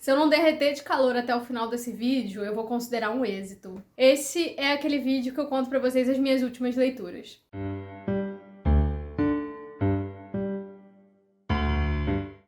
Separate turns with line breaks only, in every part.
Se eu não derreter de calor até o final desse vídeo, eu vou considerar um êxito. Esse é aquele vídeo que eu conto pra vocês as minhas últimas leituras.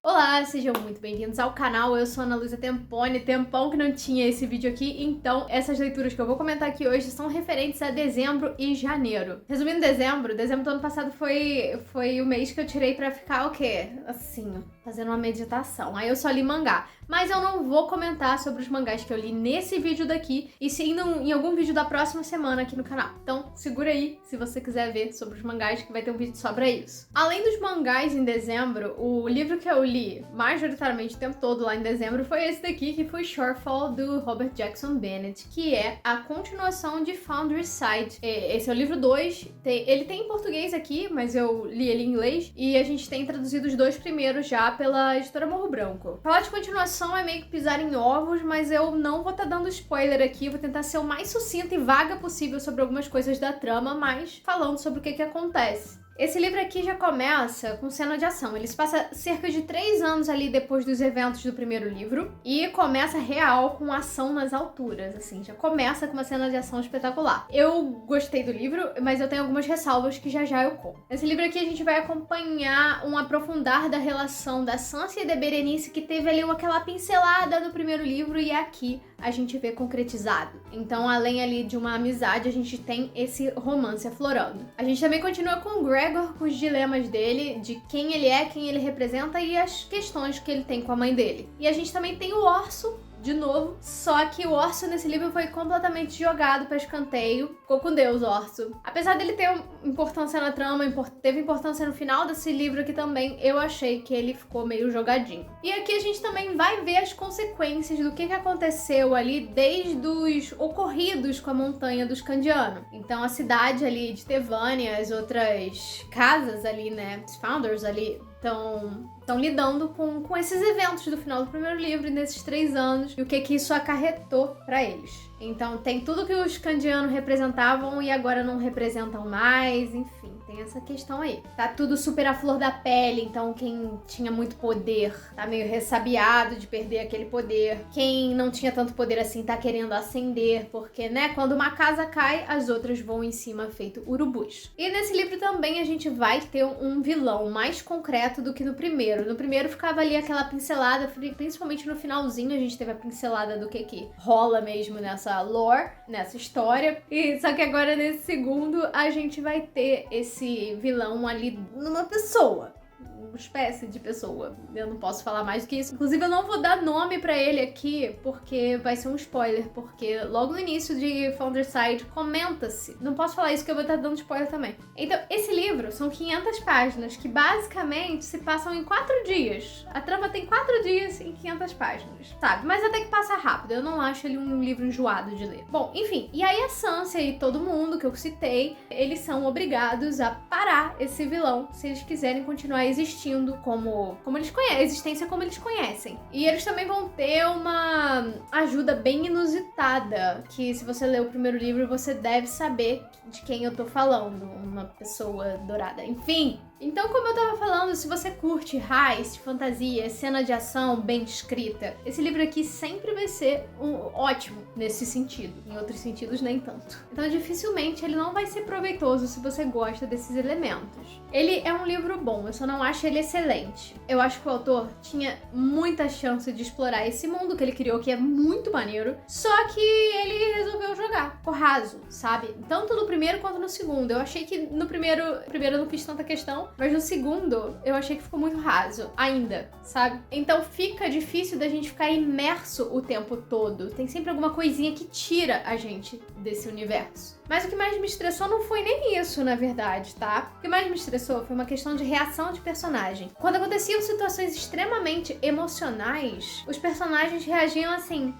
Olá, sejam muito bem-vindos ao canal, eu sou Ana Luísa Temponi, tempão que não tinha esse vídeo aqui, então essas leituras que eu vou comentar aqui hoje são referentes a dezembro e janeiro. Resumindo dezembro do ano passado foi o mês que eu tirei pra ficar o quê? Assim, fazendo uma meditação, aí eu só li mangá. Mas eu não vou comentar sobre os mangás que eu li nesse vídeo daqui, e sim em algum vídeo da próxima semana aqui no canal. Então segura aí se você quiser ver sobre os mangás, que vai ter um vídeo só pra isso. Além dos mangás em dezembro, o livro que eu li majoritariamente o tempo todo lá em dezembro foi esse daqui, que foi Shortfall, do Robert Jackson Bennett, que é a continuação de Foundry Side. Esse é o livro 2, ele tem em português aqui, mas eu li ele em inglês, e a gente tem traduzido os dois primeiros já pela editora Morro Branco. Falar de continuação é meio que pisar em ovos, mas eu não vou estar dando spoiler aqui, vou tentar ser o mais sucinta e vaga possível sobre algumas coisas da trama, mas falando sobre o que acontece. Esse livro aqui já começa com cena de ação. Ele se passa cerca de 3 anos ali depois dos eventos do primeiro livro e começa real com ação nas alturas, assim, já começa com uma cena de ação espetacular. Eu gostei do livro, mas eu tenho algumas ressalvas que já eu conto. Nesse livro aqui a gente vai acompanhar um aprofundar da relação da Sansa e da Berenice, que teve ali aquela pincelada no primeiro livro e aqui a gente vê concretizado. Então, além ali de uma amizade, a gente tem esse romance aflorando. A gente também continua com o Gregor, com os dilemas dele, de quem ele é, quem ele representa e as questões que ele tem com a mãe dele. E a gente também tem o Orso, de novo, só que o Orso nesse livro foi completamente jogado para escanteio. Ficou com Deus, Orso. Apesar dele ter importância na trama, teve importância no final desse livro aqui também, eu achei que ele ficou meio jogadinho. E aqui a gente também vai ver as consequências do que aconteceu ali desde os ocorridos com a montanha dos Candiano. Então a cidade ali de Tevânia, as outras casas ali, né, os Founders ali, estão lidando com esses eventos do final do primeiro livro e nesses 3 anos e o que isso acarretou para eles. Então tem tudo que os Candiano representavam e agora não representam mais, enfim, tem essa questão aí. Tá tudo super à flor da pele, então quem tinha muito poder tá meio ressabiado de perder aquele poder. Quem não tinha tanto poder assim tá querendo ascender, porque, né, quando uma casa cai, as outras vão em cima feito urubus. E nesse livro também a gente vai ter um vilão mais concreto do que no primeiro. No primeiro ficava ali aquela pincelada, principalmente no finalzinho a gente teve a pincelada do que rola mesmo nessa lore, nessa história. E só que agora nesse segundo a gente vai ter esse vilão ali numa pessoa. Uma espécie de pessoa. Eu não posso falar mais do que isso. Inclusive, eu não vou dar nome pra ele aqui, porque vai ser um spoiler, porque logo no início de Foundry Side comenta-se. Não posso falar isso, que eu vou estar dando spoiler também. Então, esse livro são 500 páginas, que basicamente se passam em 4 dias. A trama tem 4 dias em 500 páginas, sabe? Mas até que passa rápido, eu não acho ele um livro enjoado de ler. Bom, enfim, e aí a Sansa e todo mundo que eu citei, eles são obrigados a parar esse vilão, se eles quiserem continuar existindo como eles conhecem, a existência como eles conhecem. E eles também vão ter uma ajuda bem inusitada, que se você ler o primeiro livro, você deve saber de quem eu tô falando, uma pessoa dourada. Enfim, então, como eu tava falando, se você curte heist, fantasia, cena de ação bem escrita, esse livro aqui sempre vai ser ótimo nesse sentido. Em outros sentidos, nem tanto. Então, dificilmente ele não vai ser proveitoso se você gosta desses elementos. Ele é um livro bom, eu só não acho ele excelente. Eu acho que o autor tinha muita chance de explorar esse mundo que ele criou, que é muito maneiro, só que ele resolveu jogar. Ficou raso, sabe? Tanto no primeiro quanto no segundo. Eu achei que no primeiro eu não fiz tanta questão, mas no segundo, eu achei que ficou muito raso, ainda, sabe? Então fica difícil da gente ficar imerso o tempo todo. Tem sempre alguma coisinha que tira a gente desse universo. Mas o que mais me estressou não foi nem isso, na verdade, tá? O que mais me estressou foi uma questão de reação de personagem. Quando aconteciam situações extremamente emocionais, os personagens reagiam assim: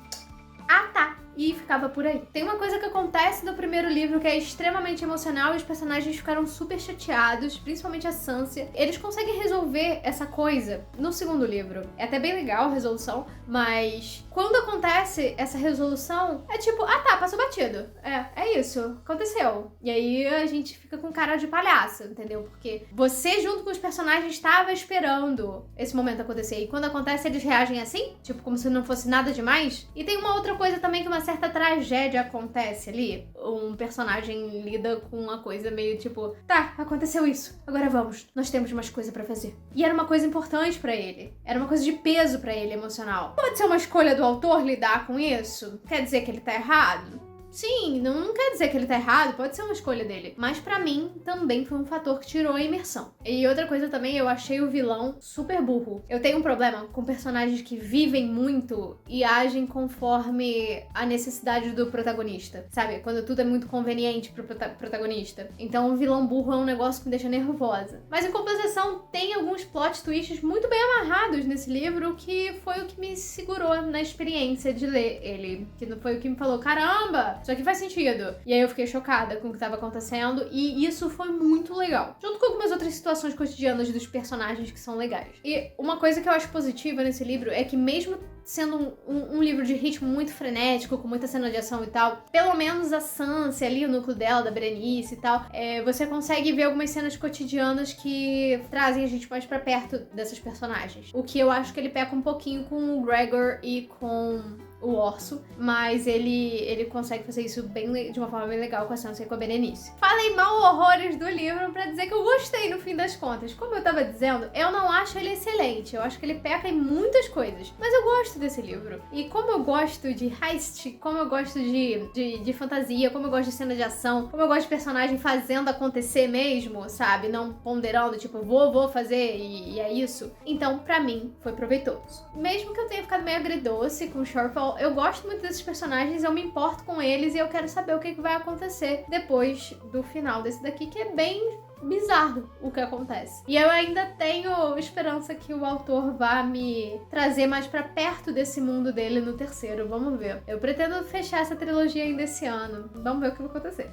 ah, tá. e ficava por aí. Tem uma coisa que acontece no primeiro livro que é extremamente emocional e os personagens ficaram super chateados, principalmente a Sansa. Eles conseguem resolver essa coisa no segundo livro. É até bem legal a resolução, mas quando acontece essa resolução, é tipo, ah tá, passou batido. É isso, aconteceu. E aí a gente fica com cara de palhaço, entendeu? Porque você, junto com os personagens, estava esperando esse momento acontecer. E quando acontece, eles reagem assim, tipo, como se não fosse nada demais. E tem uma outra coisa também, que uma certa tragédia acontece ali. Um personagem lida com uma coisa meio tipo, tá, aconteceu isso, agora vamos, nós temos mais coisa pra fazer. E era uma coisa importante pra ele, era uma coisa de peso pra ele emocional. Pode ser uma escolha do autor lidar com isso? Quer dizer que ele tá errado? Sim, não quer dizer que ele tá errado, pode ser uma escolha dele. Mas pra mim, também foi um fator que tirou a imersão. E outra coisa também, eu achei o vilão super burro. Eu tenho um problema com personagens que vivem muito e agem conforme a necessidade do protagonista, sabe? Quando tudo é muito conveniente pro protagonista. Então o vilão burro é um negócio que me deixa nervosa. Mas em compensação, tem alguns plot twists muito bem amarrados nesse livro, que foi o que me segurou na experiência de ler ele. Que não foi o que me falou, caramba, isso aqui faz sentido. E aí eu fiquei chocada com o que estava acontecendo e isso foi muito legal. Junto com algumas outras situações cotidianas dos personagens que são legais. E uma coisa que eu acho positiva nesse livro é que mesmo sendo um livro de ritmo muito frenético, com muita cena de ação e tal, pelo menos a Sansa ali, o núcleo dela, da Berenice e tal, você consegue ver algumas cenas cotidianas que trazem a gente mais pra perto dessas personagens. O que eu acho que ele peca um pouquinho com o Gregor e com o Orso, mas ele consegue fazer isso de uma forma bem legal com a Sansa e com a Berenice. Falei mal horrores do livro pra dizer que eu gostei no fim das contas. Como eu tava dizendo, eu não acho ele excelente, eu acho que ele peca em muitas coisas, mas eu gosto desse livro. E como eu gosto de heist, como eu gosto de fantasia, como eu gosto de cena de ação, como eu gosto de personagem fazendo acontecer mesmo, sabe? Não ponderando, tipo, vou fazer e é isso. Então, pra mim, foi proveitoso. Mesmo que eu tenha ficado meio agridoce com o Shorefall, eu gosto muito desses personagens, eu me importo com eles e eu quero saber o que vai acontecer depois do final desse daqui, que é bem bizarro o que acontece. E eu ainda tenho esperança que o autor vá me trazer mais pra perto desse mundo dele no terceiro, vamos ver. Eu pretendo fechar essa trilogia ainda esse ano, vamos ver o que vai acontecer.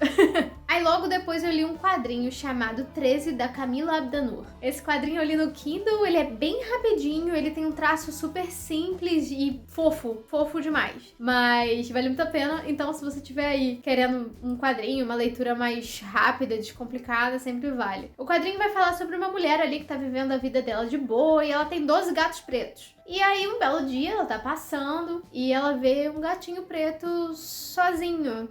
Aí logo depois eu li um quadrinho chamado 13, da Camila Abdanur. Esse quadrinho eu li no Kindle, ele é bem rapidinho, ele tem um traço super simples e fofo demais. Mas vale muito a pena, então se você estiver aí querendo um quadrinho, uma leitura mais rápida, descomplicada, sempre vale. O quadrinho vai falar sobre uma mulher ali que tá vivendo a vida dela de boa e ela tem 12 gatos pretos. E aí, um belo dia, ela tá passando e ela vê um gatinho preto sozinho,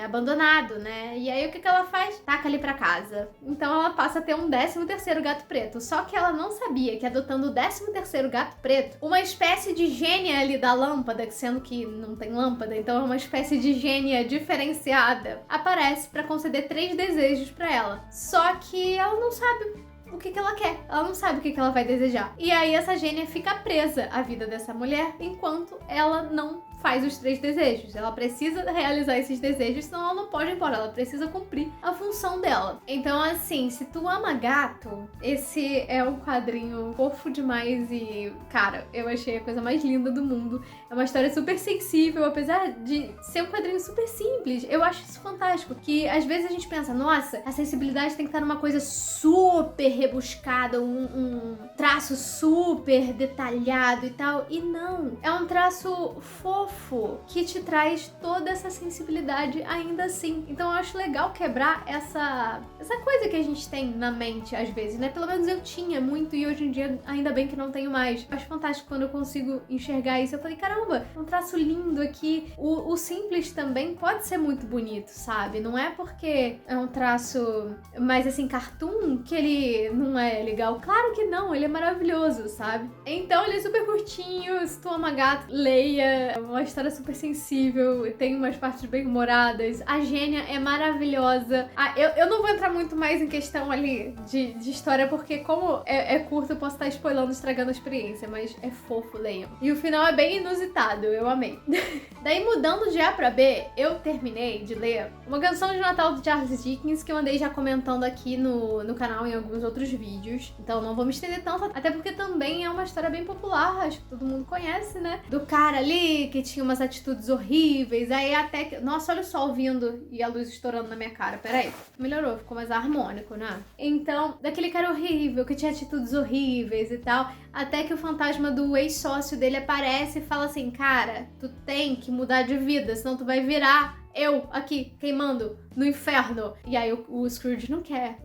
abandonado, né? E aí, o que ela faz? Taca ali pra casa. Então, ela passa a ter um 13º gato preto. Só que ela não sabia que, adotando o 13º gato preto, uma espécie de gênia ali da lâmpada, sendo que não tem lâmpada, então é uma espécie de gênia diferenciada, aparece pra conceder 3 desejos pra ela. Só que ela não sabe o que ela quer. Ela não sabe o que ela vai desejar. E aí essa gênia fica presa à vida dessa mulher enquanto ela não faz os 3 desejos. Ela precisa realizar esses desejos, senão ela não pode ir embora. Ela precisa cumprir a função dela. Então, assim, se tu ama gato, esse é um quadrinho fofo demais e, cara, eu achei a coisa mais linda do mundo. É uma história super sensível, apesar de ser um quadrinho super simples. Eu acho isso fantástico, que às vezes a gente pensa, nossa, a sensibilidade tem que estar numa coisa super rebuscada, um traço super detalhado e tal. E não, é um traço fofo que te traz toda essa sensibilidade ainda assim. Então eu acho legal quebrar essa coisa que a gente tem na mente às vezes, né? Pelo menos eu tinha muito e hoje em dia ainda bem que não tenho mais. Eu acho fantástico quando eu consigo enxergar isso. Eu falei, caramba, um traço lindo aqui. O simples também pode ser muito bonito, sabe? Não é porque é um traço mais assim, cartoon, que ele não é legal. Claro que não, ele é maravilhoso, sabe? Então ele é super curtinho, se tu ama gato, leia. Uma história super sensível, tem umas partes bem humoradas. A gênia é maravilhosa. Eu não vou entrar muito mais em questão ali de história, porque como é curto, eu posso estar spoilando, estragando a experiência, mas é fofo, leiam. E o final é bem inusitado, eu amei. Daí, mudando de A pra B, eu terminei de ler uma canção de Natal do Charles Dickens, que eu andei já comentando aqui no canal em alguns outros vídeos. Então não vou me estender tanto, até porque também é uma história bem popular, acho que todo mundo conhece, né? Do cara ali que tinha umas atitudes horríveis, aí até que... Nossa, olha o sol vindo e a luz estourando na minha cara, peraí. Melhorou, ficou mais harmônico, né? Então, daquele cara horrível, que tinha atitudes horríveis e tal, até que o fantasma do ex-sócio dele aparece e fala assim, cara, tu tem que mudar de vida, senão tu vai virar eu aqui, queimando no inferno. E aí o Scrooge não quer.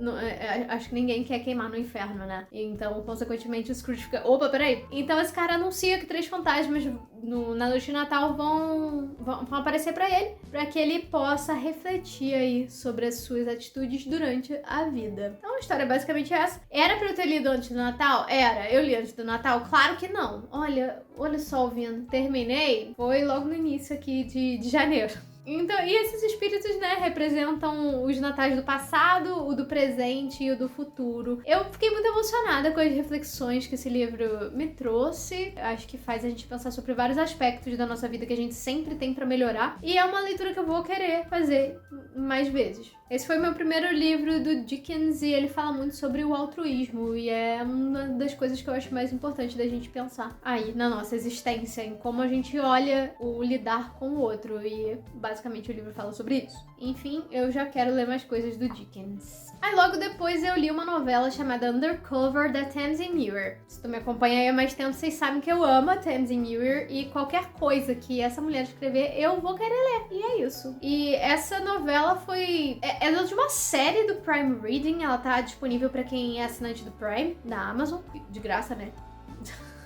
Acho que ninguém quer queimar no inferno, né? Então, consequentemente, o Scrooge fica... Opa, peraí. Então esse cara anuncia que 3 fantasmas na noite de Natal vão aparecer pra ele, pra que ele possa refletir aí sobre as suas atitudes durante a vida. Então a história é basicamente essa. Era pra eu ter lido antes do Natal? Era. Eu li antes do Natal? Claro que não. Olha o sol vindo. Terminei. Foi logo no início aqui de janeiro. Então, e esses espíritos, né, representam os natais do passado, o do presente e o do futuro. Eu fiquei muito emocionada com as reflexões que esse livro me trouxe. Acho que faz a gente pensar sobre vários aspectos da nossa vida que a gente sempre tem pra melhorar. E é uma leitura que eu vou querer fazer mais vezes. Esse foi meu primeiro livro do Dickens e ele fala muito sobre o altruísmo e é uma das coisas que eu acho mais importante da gente pensar aí na nossa existência, em como a gente olha o lidar com o outro e basicamente o livro fala sobre isso. Enfim, eu já quero ler mais coisas do Dickens. Aí logo depois eu li uma novela chamada Undercover, da Tamsin Muir. Se tu me acompanha aí há mais tempo, vocês sabem que eu amo a Tamsin Muir e qualquer coisa que essa mulher escrever, eu vou querer ler. E é isso. E essa novela foi... Ela é de uma série do Prime Reading, ela tá disponível pra quem é assinante do Prime, da Amazon, de graça, né?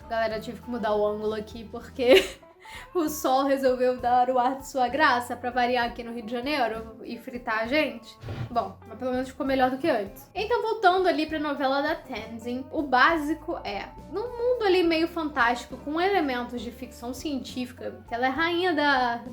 Galera, eu tive que mudar o ângulo aqui porque... O sol resolveu dar o ar de sua graça pra variar aqui no Rio de Janeiro e fritar a gente. Bom, mas pelo menos ficou melhor do que antes. Então, voltando ali pra novela da Tamsin, o básico é, num mundo ali meio fantástico, com elementos de ficção científica, que ela é rainha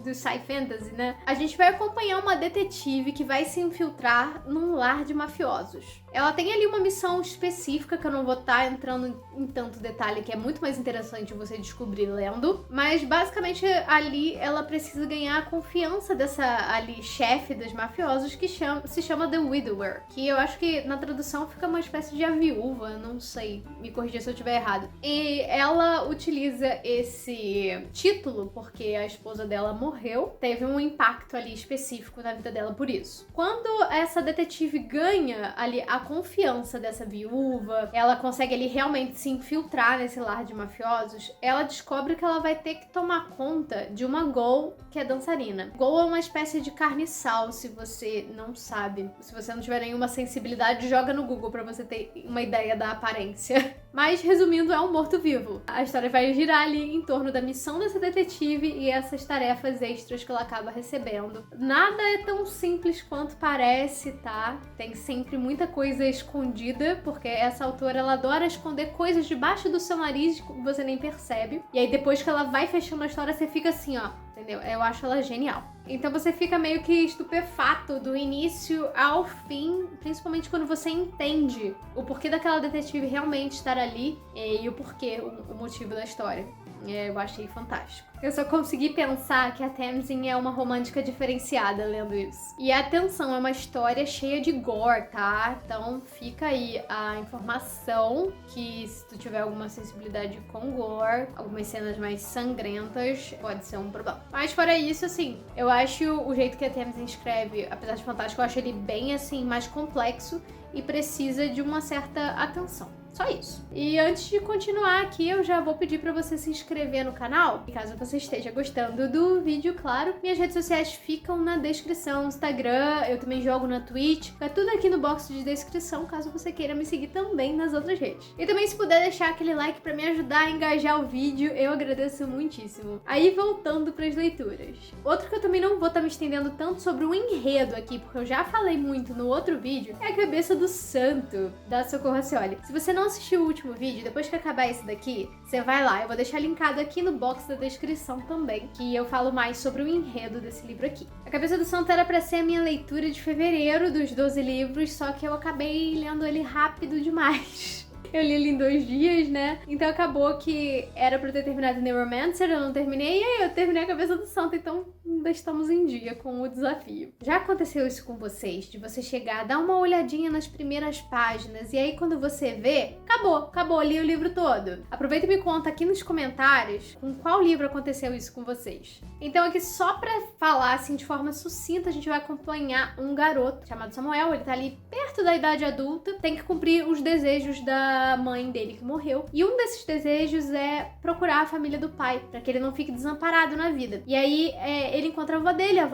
do sci fantasy, né? A gente vai acompanhar uma detetive que vai se infiltrar num lar de mafiosos. Ela tem ali uma missão específica, que eu não vou estar entrando em tanto detalhe, que é muito mais interessante você descobrir lendo, mas basicamente ali ela precisa ganhar a confiança dessa ali chefe dos mafiosos que se chama The Widower, que eu acho que na tradução fica uma espécie de a viúva, não sei, me corrija se eu estiver errado. E ela utiliza esse título porque a esposa dela morreu, teve um impacto ali específico na vida dela por isso. Quando essa detetive ganha ali a confiança dessa viúva, ela consegue ali realmente se infiltrar nesse lar de mafiosos, ela descobre que ela vai ter que tomar conta de uma Ghoul que é dançarina. Ghoul é uma espécie de carniçal, se você não sabe. Se você não tiver nenhuma sensibilidade, joga no Google pra você ter uma ideia da aparência. Mas, resumindo, é um morto-vivo. A história vai girar ali em torno da missão dessa detetive e essas tarefas extras que ela acaba recebendo. Nada é tão simples quanto parece, tá? Tem sempre muita coisa escondida, porque essa autora, ela adora esconder coisas debaixo do seu nariz que você nem percebe. E aí, depois que ela vai fechando a história, você fica assim, ó, entendeu? Eu acho ela genial. Então você fica meio que estupefato do início ao fim, principalmente quando você entende o porquê daquela detetive realmente estar ali e o porquê, o motivo da história. Eu achei fantástico. Eu só consegui pensar que a Tamsin é uma romântica diferenciada lendo isso. E atenção, é uma história cheia de gore, tá? Então fica aí a informação que se tu tiver alguma sensibilidade com gore, algumas cenas mais sangrentas, pode ser um problema. Mas fora isso, assim, eu acho o jeito que a Tamsin escreve, apesar de fantástico, eu acho ele bem, assim, mais complexo e precisa de uma certa atenção. Só isso. E antes de continuar aqui, eu já vou pedir pra você se inscrever no canal. E caso você esteja gostando do vídeo, claro, minhas redes sociais ficam na descrição. Instagram, eu também jogo na Twitch. Fica tudo aqui no box de descrição, caso você queira me seguir também nas outras redes. E também se puder deixar aquele like pra me ajudar a engajar o vídeo, eu agradeço muitíssimo. Aí voltando pras leituras. Outro que eu também não vou estar me estendendo tanto sobre o enredo aqui, porque eu já falei muito no outro vídeo, é A Cabeça do Santo, da Socorro Racioli. Se você não assistiu o último vídeo, depois que acabar esse daqui, você vai lá, eu vou deixar linkado aqui no box da descrição também, que eu falo mais sobre o enredo desse livro aqui. A Cabeça do Santo era pra ser a minha leitura de fevereiro dos 12 livros, só que eu acabei lendo ele rápido demais. Eu li ele em 2 dias, né? Então acabou que era pra eu ter terminado Neuromancer, eu não terminei, e aí eu terminei a Cabeça do Santo, então ainda estamos em dia com o desafio. Já aconteceu isso com vocês? De você chegar, dar uma olhadinha nas primeiras páginas, e aí quando você vê, acabou, li o livro todo. Aproveita e me conta aqui nos comentários com qual livro aconteceu isso com vocês. Então aqui só pra falar assim de forma sucinta, a gente vai acompanhar um garoto chamado Samuel, ele tá ali perto da idade adulta, tem que cumprir os desejos da mãe dele que morreu. E um desses desejos é procurar a família do pai, pra que ele não fique desamparado na vida. E aí ele encontra a avó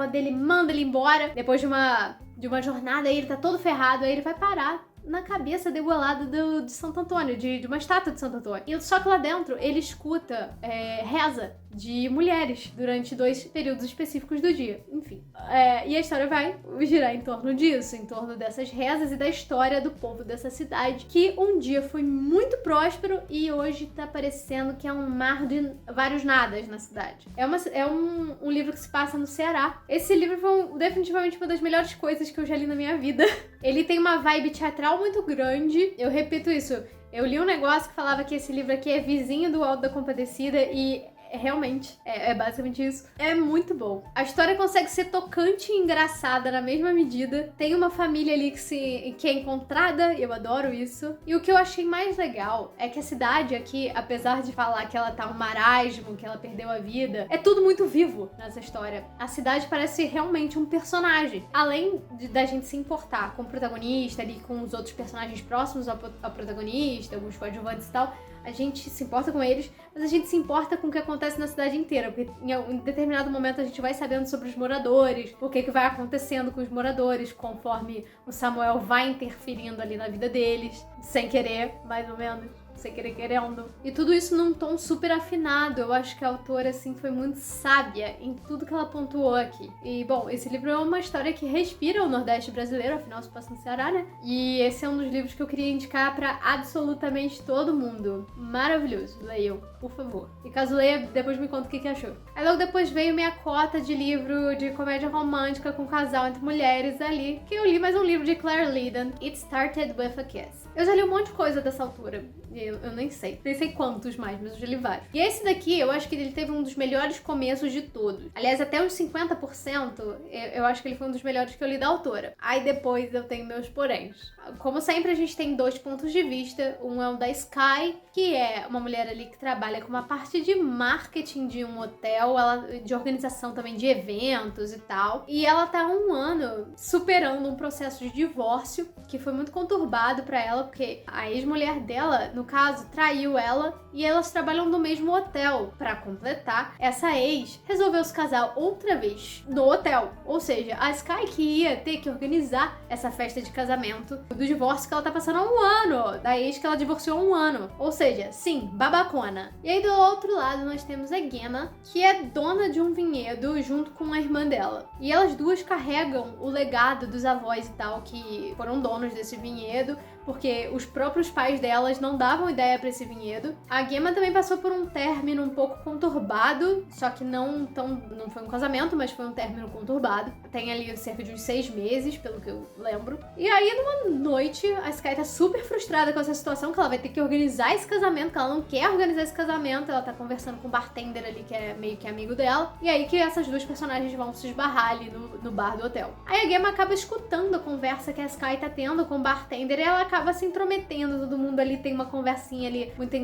dele manda ele embora, depois de uma jornada, aí ele tá todo ferrado, aí ele vai parar na cabeça degolada de Santo Antônio, de uma estátua de Santo Antônio. E só que lá dentro ele escuta reza de mulheres durante 2 períodos específicos do dia. Enfim. E a história vai girar em torno disso, em torno dessas rezas e da história do povo dessa cidade, que um dia foi muito próspero e hoje tá parecendo que é um mar de vários nadas na cidade. É um livro que se passa no Ceará. Esse livro foi definitivamente uma das melhores coisas que eu já li na minha vida. Ele tem uma vibe teatral muito grande. Eu repito isso. Eu li um negócio que falava que esse livro aqui é vizinho do Auto da Compadecida e realmente, é basicamente isso. É muito bom. A história consegue ser tocante e engraçada na mesma medida. Tem uma família ali que é encontrada, e eu adoro isso. E o que eu achei mais legal é que a cidade aqui, apesar de falar que ela tá um marasmo, que ela perdeu a vida, é tudo muito vivo nessa história. A cidade parece realmente um personagem. Além da gente se importar com o protagonista ali, com os outros personagens próximos ao protagonista, alguns coadjuvantes e tal, a gente se importa com eles, mas a gente se importa com o que acontece na cidade inteira, porque em determinado momento a gente vai sabendo sobre os moradores, o que vai acontecendo com os moradores, conforme o Samuel vai interferindo ali na vida deles, sem querer, mais ou menos. Sem querer querendo. E tudo isso num tom super afinado. Eu acho que a autora, assim, foi muito sábia em tudo que ela pontuou aqui. E, bom, esse livro é uma história que respira o Nordeste brasileiro, afinal se passa no Ceará, né? E esse é um dos livros que eu queria indicar pra absolutamente todo mundo. Maravilhoso. Leiam, por favor. E caso leia, depois me conta o que achou. Aí logo depois veio minha cota de livro de comédia romântica com casal entre mulheres ali, que eu li mais um livro de Claire Lydon, It Started With a Kiss. Eu já li um monte de coisa dessa autora. Eu nem sei quantos mais, mas eu já li vários. E esse daqui, eu acho que ele teve um dos melhores começos de todos. Aliás, até uns 50%, eu acho que ele foi um dos melhores que eu li da autora. Aí depois eu tenho meus poréns. Como sempre, a gente tem 2 pontos de vista. Um é o da Sky, que é uma mulher ali que trabalha com uma parte de marketing de um hotel, de organização também de eventos e tal. E ela tá há 1 ano superando um processo de divórcio, que foi muito conturbado pra ela, porque a ex-mulher dela, no caso, traiu ela e elas trabalham no mesmo hotel. Pra completar, essa ex resolveu se casar outra vez no hotel. Ou seja, a Sky que ia ter que organizar essa festa de casamento do divórcio que ela tá passando há 1 ano, da ex que ela divorciou há 1 ano. Ou seja, sim, babacona. E aí do outro lado nós temos a Gemma, que é dona de um vinhedo junto com a irmã dela. E elas duas carregam o legado dos avós e tal, que foram donos desse vinhedo, porque os próprios pais delas não davam ideia pra esse vinhedo. A Gemma também passou por um término um pouco conturbado, só que não foi um casamento, mas foi um término conturbado. Tem ali cerca de uns 6 meses, pelo que eu lembro. E aí, numa noite, a Sky tá super frustrada com essa situação, que ela vai ter que organizar esse casamento, que ela não quer organizar esse casamento. Ela tá conversando com o bartender ali, que é meio que amigo dela. E aí que essas duas personagens vão se esbarrar ali no bar do hotel. Aí a Gemma acaba escutando a conversa que a Sky tá tendo com o bartender e ela acaba se intrometendo, todo mundo ali tem uma conversinha ali muito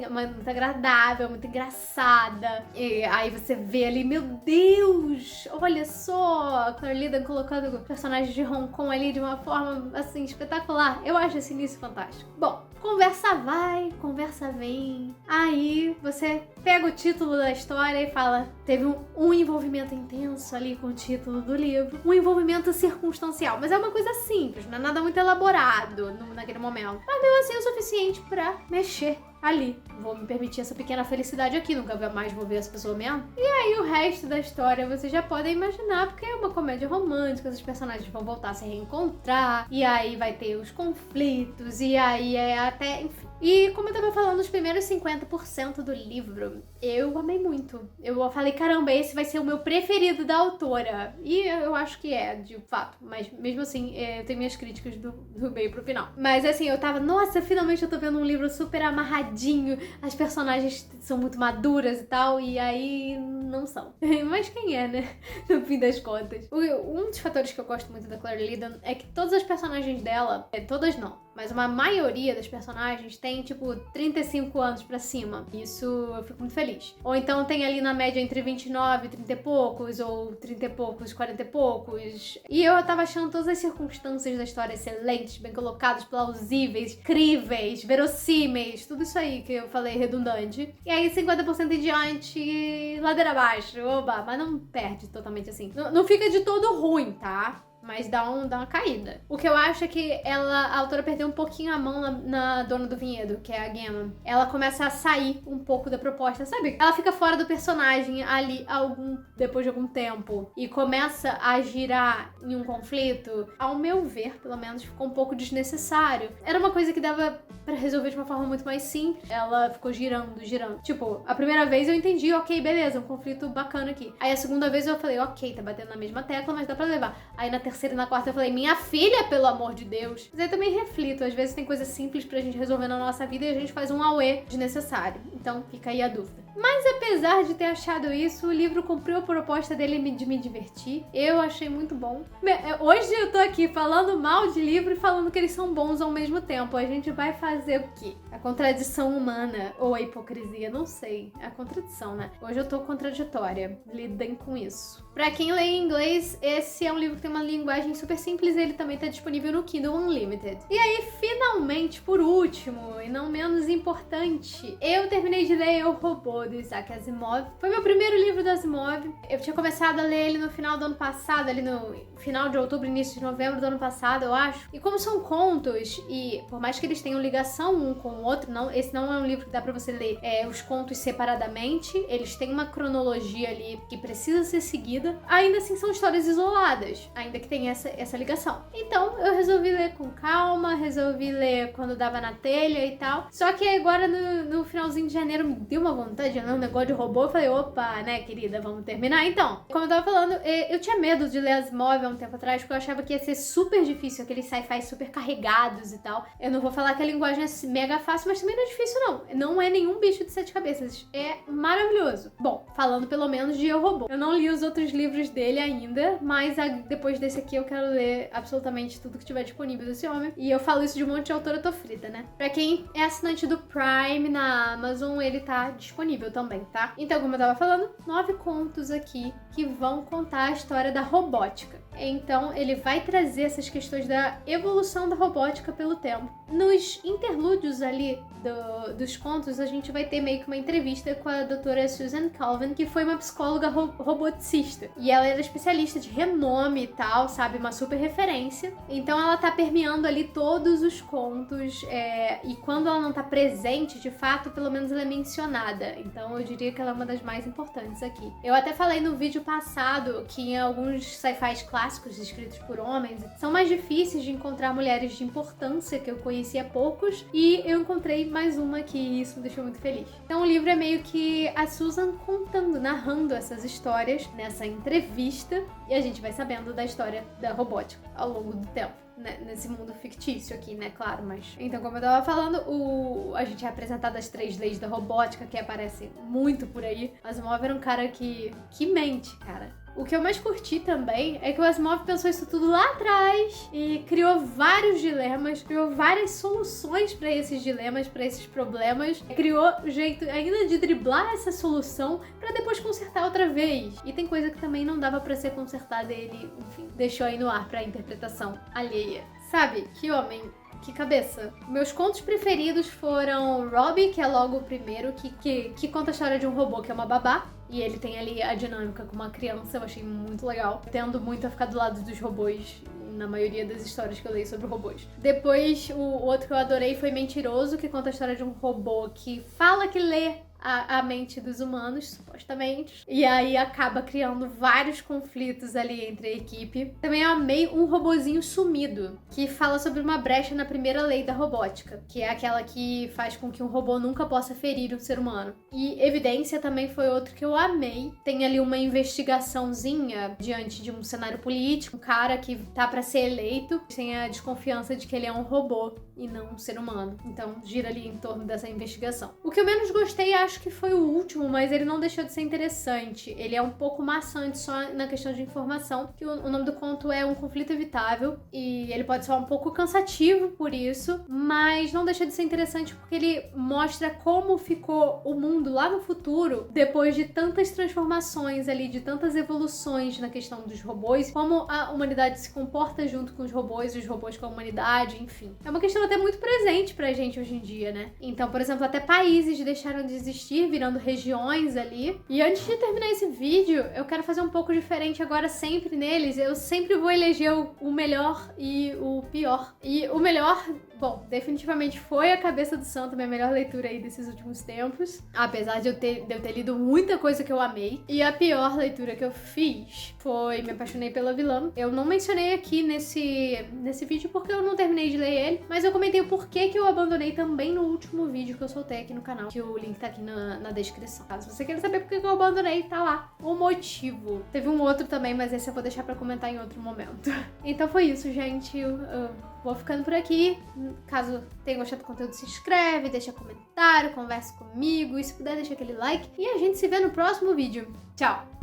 agradável, muito engraçada. E aí você vê ali, meu Deus, olha só, a Claire Lydon colocando o personagem de Hong Kong ali de uma forma, assim, espetacular. Eu acho esse início fantástico. Bom, conversa vai, conversa vem. Aí você pega o título da história e fala, teve um envolvimento intenso ali com o título do livro, um envolvimento circunstancial, mas é uma coisa simples, não é nada muito elaborado naquele momento. Mas mesmo assim é o suficiente pra mexer ali. Vou me permitir essa pequena felicidade aqui, nunca mais vou ver essa pessoa mesmo. E aí o resto da história vocês já podem imaginar, porque é uma comédia romântica, os personagens vão voltar a se reencontrar, e aí vai ter os conflitos, e aí é até, enfim. E como eu tava falando, os primeiros 50% do livro, eu amei muito. Eu falei, caramba, esse vai ser o meu preferido da autora. E eu acho que é, de fato. Mas mesmo assim, eu tenho minhas críticas do meio pro final. Mas assim, eu tava, nossa, finalmente eu tô vendo um livro super amarradinho. As personagens são muito maduras e tal. E aí, não são. Mas quem é, né? No fim das contas. Um dos fatores que eu gosto muito da Claire Liddon é que todas as personagens dela, todas não, mas uma maioria das personagens tem, tipo, 35 anos pra cima. Isso eu fico muito feliz. Ou então tem ali na média entre 29 e 30 e poucos, ou 30 e poucos, 40 e poucos. E eu tava achando todas as circunstâncias da história excelentes, bem colocadas, plausíveis, críveis, verossímeis, tudo isso aí que eu falei redundante. E aí 50% em diante, ladeira abaixo, oba, mas não perde totalmente assim. Não fica de todo ruim, tá? Mas dá uma caída. O que eu acho é que a autora perdeu um pouquinho a mão na dona do vinhedo, que é a Gammon. Ela começa a sair um pouco da proposta, sabe? Ela fica fora do personagem ali depois de algum tempo e começa a girar em um conflito. Ao meu ver, pelo menos, ficou um pouco desnecessário. Era uma coisa que dava pra resolver de uma forma muito mais simples. Ela ficou girando. Tipo, a primeira vez eu entendi, ok, beleza, um conflito bacana aqui. Aí a segunda vez eu falei, ok, tá batendo na mesma tecla, mas dá pra levar. Aí na terceira e na quarta eu falei, minha filha, pelo amor de Deus. Mas aí também reflito, às vezes tem coisas simples pra gente resolver na nossa vida e a gente faz um auê desnecessário. Então fica aí a dúvida. Mas apesar de ter achado isso, o livro cumpriu a proposta dele de me divertir. Eu achei muito bom. Hoje eu tô aqui falando mal de livro e falando que eles são bons ao mesmo tempo. A gente vai fazer o quê? A contradição humana ou a hipocrisia? Não sei. É a contradição, né? Hoje eu tô contraditória. Lidem com isso. Pra quem lê em inglês, esse é um livro que tem uma linguagem super simples e ele também tá disponível no Kindle Unlimited. E aí, finalmente, por último, e não menos importante, eu terminei de ler O Robô, do Isaac Asimov. Foi meu primeiro livro do Asimov. Eu tinha começado a ler ele no final do ano passado, ali no final de outubro, início de novembro do ano passado, eu acho. E como são contos, e por mais que eles tenham ligação um com o outro, esse não é um livro que dá pra você ler os contos separadamente, eles têm uma cronologia ali que precisa ser seguida. Ainda assim, são histórias isoladas, ainda que tenha essa ligação. Então, eu resolvi ler com calma, resolvi ler quando dava na telha e tal. Só que agora, no finalzinho de janeiro, me deu uma vontade de ler um negócio de robô. Eu falei, opa, né, querida, vamos terminar? Então, como eu tava falando, eu tinha medo de ler Asimov há um tempo atrás, porque eu achava que ia ser super difícil, aqueles sci-fi super carregados e tal. Eu não vou falar que a linguagem é mega fácil, mas também não é difícil, não. Não é nenhum bicho de 7 cabeças. É maravilhoso. Bom, falando pelo menos de Eu, Robô. Eu não li os outros livros dele ainda, mas depois desse aqui eu quero ler absolutamente tudo que tiver disponível desse homem. E eu falo isso de um monte de autora, eu tô frita, né? Pra quem é assinante do Prime na Amazon, ele tá disponível também, tá? Então, como eu tava falando, 9 contos aqui que vão contar a história da robótica. Então, ele vai trazer essas questões da evolução da robótica pelo tempo. Nos interlúdios ali dos contos, a gente vai ter meio que uma entrevista com a doutora Susan Calvin, que foi uma psicóloga roboticista. E ela era especialista de renome e tal, sabe? Uma super referência. Então, ela tá permeando ali todos os contos. E quando ela não tá presente, de fato, pelo menos ela é mencionada. Então, eu diria que ela é uma das mais importantes aqui. Eu até falei no vídeo passado que em alguns sci-fi clássicos escritos por homens são mais difíceis de encontrar mulheres de importância, que eu conhecia poucos, e eu encontrei mais uma que isso me deixou muito feliz. Então o livro é meio que a Susan contando, narrando essas histórias nessa entrevista, e a gente vai sabendo da história da robótica ao longo do tempo. Nesse mundo fictício aqui, né? Claro, mas... Então, como eu tava falando, a gente é apresentado as 3 leis da robótica, que aparecem muito por aí. Asimov era um cara que mente, cara. O que eu mais curti também é que o Asimov pensou isso tudo lá atrás e criou vários dilemas, criou várias soluções pra esses dilemas, pra esses problemas. Criou jeito ainda de driblar essa solução pra depois consertar outra vez. E tem coisa que também não dava pra ser consertada e ele, enfim, deixou aí no ar pra interpretação alheia. Sabe? Que homem... Que cabeça. Meus contos preferidos foram Robbie, que é logo o primeiro, que conta a história de um robô que é uma babá. E ele tem ali a dinâmica com uma criança, eu achei muito legal. Tendo muito a ficar do lado dos robôs na maioria das histórias que eu leio sobre robôs. Depois, o outro que eu adorei foi Mentiroso, que conta a história de um robô que fala que lê a mente dos humanos, supostamente. supostamente. E aí acaba criando vários conflitos ali entre a equipe. Também amei um robozinho sumido, que fala sobre uma brecha na primeira lei da robótica, que é aquela que faz com que um robô nunca possa ferir um ser humano. E Evidência também foi outro que eu amei. Tem ali uma investigaçãozinha diante de um cenário político, um cara que tá pra ser eleito, tem a desconfiança de que ele é um robô e não um ser humano. Então gira ali em torno dessa investigação. O que eu menos gostei, acho que foi o último, mas ele não deixou de ser interessante. Ele é um pouco maçante só na questão de informação, que o nome do conto é Um Conflito Evitável, e ele pode ser um pouco cansativo por isso, mas não deixa de ser interessante porque ele mostra como ficou o mundo lá no futuro, depois de tantas transformações ali, de tantas evoluções na questão dos robôs, como a humanidade se comporta junto com os robôs com a humanidade, enfim. É uma questão até muito presente pra gente hoje em dia, né? Então, por exemplo, até países deixaram de existir, virando regiões ali. E antes de terminar esse vídeo, eu quero fazer um pouco diferente agora sempre neles. Eu sempre vou eleger o melhor e o pior. E o melhor, bom, definitivamente foi A Cabeça do Santo, minha melhor leitura aí desses últimos tempos. Apesar de eu ter lido muita coisa que eu amei. E a pior leitura que eu fiz foi Me Apaixonei pela Vilã. Eu não mencionei aqui nesse vídeo porque eu não terminei de ler ele, mas eu comentei o porquê que eu abandonei também no último vídeo que eu soltei aqui no canal, que o link tá aqui na descrição. Caso você queira saber por que eu abandonei, tá lá o motivo. Teve um outro também, mas esse eu vou deixar pra comentar em outro momento. Então foi isso, gente. Eu vou ficando por aqui. Caso tenha gostado do conteúdo, se inscreve, deixa comentário, conversa comigo, e se puder, deixa aquele like. E a gente se vê no próximo vídeo. Tchau!